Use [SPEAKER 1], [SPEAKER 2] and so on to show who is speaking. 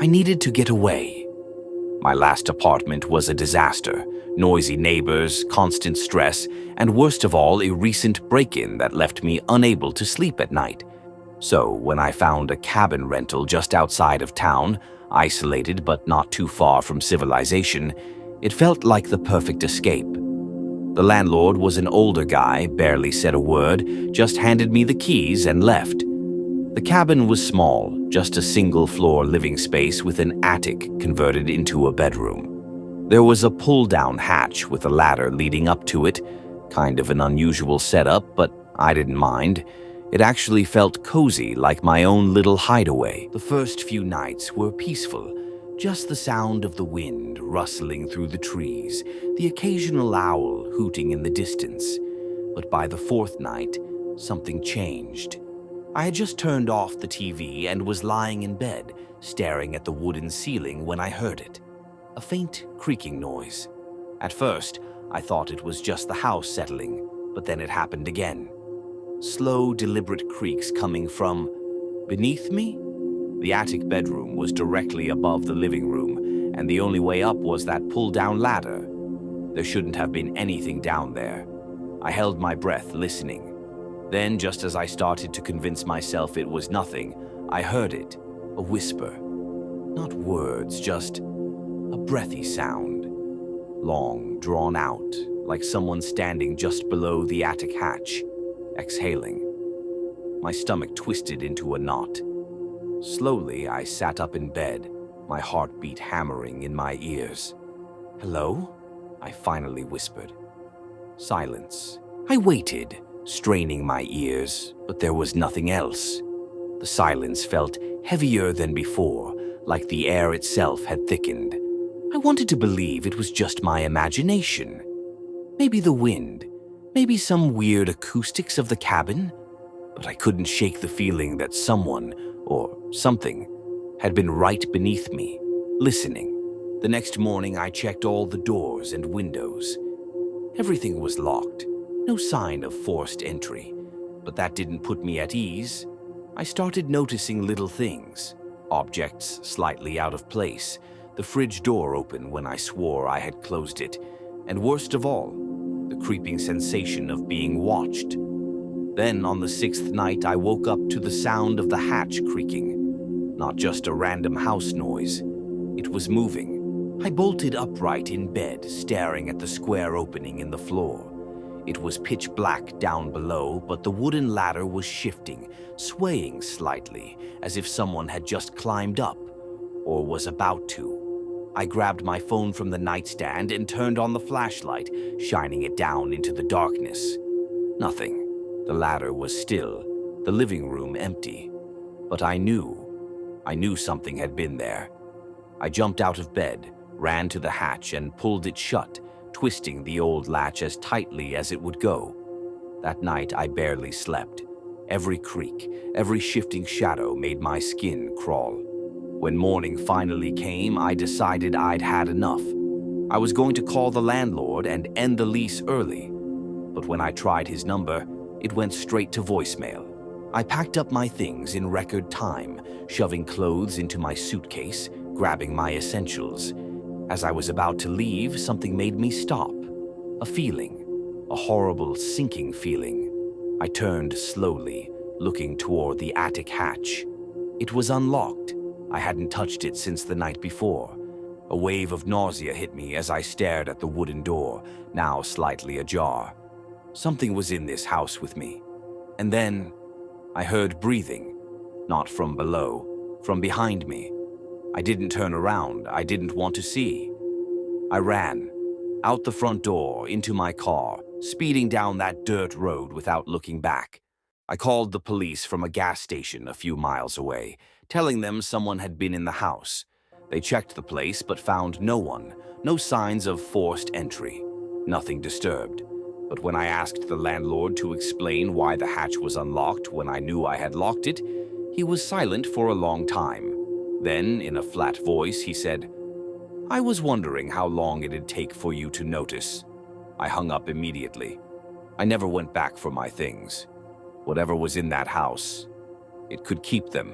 [SPEAKER 1] I needed to get away. My last apartment was a disaster. Noisy neighbors, constant stress, and worst of all, a recent break-in that left me unable to sleep at night. So, when I found a cabin rental just outside of town, isolated but not too far from civilization, it felt like the perfect escape. The landlord was an older guy, barely said a word, just handed me the keys and left. The cabin was small, just a single-floor living space with an attic converted into a bedroom. There was a pull-down hatch with a ladder leading up to it, kind of an unusual setup, but I didn't mind. It actually felt cozy, like my own little hideaway. The first few nights were peaceful, just the sound of the wind rustling through the trees, the occasional owl hooting in the distance. But by the fourth night, something changed. I had just turned off the TV and was lying in bed, staring at the wooden ceiling when I heard it. A faint creaking noise. At first, I thought it was just the house settling, but then it happened again. Slow, deliberate creaks coming from beneath me? The attic bedroom was directly above the living room, and the only way up was that pull-down ladder. There shouldn't have been anything down there. I held my breath, listening. Then, just as I started to convince myself it was nothing, I heard it, a whisper. Not words, just a breathy sound. Long, drawn out, like someone standing just below the attic hatch, exhaling. My stomach twisted into a knot. Slowly, I sat up in bed, my heartbeat hammering in my ears. "Hello?" I finally whispered. Silence. I waited, straining my ears, but there was nothing else. The silence felt heavier than before, like the air itself had thickened. I wanted to believe it was just my imagination. Maybe the wind, maybe some weird acoustics of the cabin, but I couldn't shake the feeling that someone, or something, had been right beneath me, listening. The next morning I checked all the doors and windows. Everything was locked. No sign of forced entry, but that didn't put me at ease. I started noticing little things, objects slightly out of place, the fridge door open when I swore I had closed it, and worst of all, the creeping sensation of being watched. Then, on the sixth night, I woke up to the sound of the hatch creaking. Not just a random house noise. It was moving. I bolted upright in bed, staring at the square opening in the floor. It was pitch black down below, but the wooden ladder was shifting, swaying slightly, as if someone had just climbed up, or was about to. I grabbed my phone from the nightstand and turned on the flashlight, shining it down into the darkness. Nothing. The ladder was still, the living room empty. But I knew something had been there. I jumped out of bed, ran to the hatch and pulled it shut, twisting the old latch as tightly as it would go. That night I barely slept. Every creak, every shifting shadow made my skin crawl. When morning finally came, I decided I'd had enough. I was going to call the landlord and end the lease early. But when I tried his number, it went straight to voicemail. I packed up my things in record time, shoving clothes into my suitcase, grabbing my essentials. As I was about to leave, something made me stop. A feeling, a horrible sinking feeling. I turned slowly, looking toward the attic hatch. It was unlocked. I hadn't touched it since the night before. A wave of nausea hit me as I stared at the wooden door, now slightly ajar. Something was in this house with me. And then I heard breathing, not from below, from behind me. I didn't turn around. I didn't want to see. I ran, out the front door, into my car, speeding down that dirt road without looking back. I called the police from a gas station a few miles away, telling them someone had been in the house. They checked the place but found no one, no signs of forced entry, nothing disturbed. But when I asked the landlord to explain why the hatch was unlocked when I knew I had locked it, he was silent for a long time. Then, in a flat voice, he said, "I was wondering how long it'd take for you to notice." I hung up immediately. I never went back for my things. Whatever was in that house, it could keep them.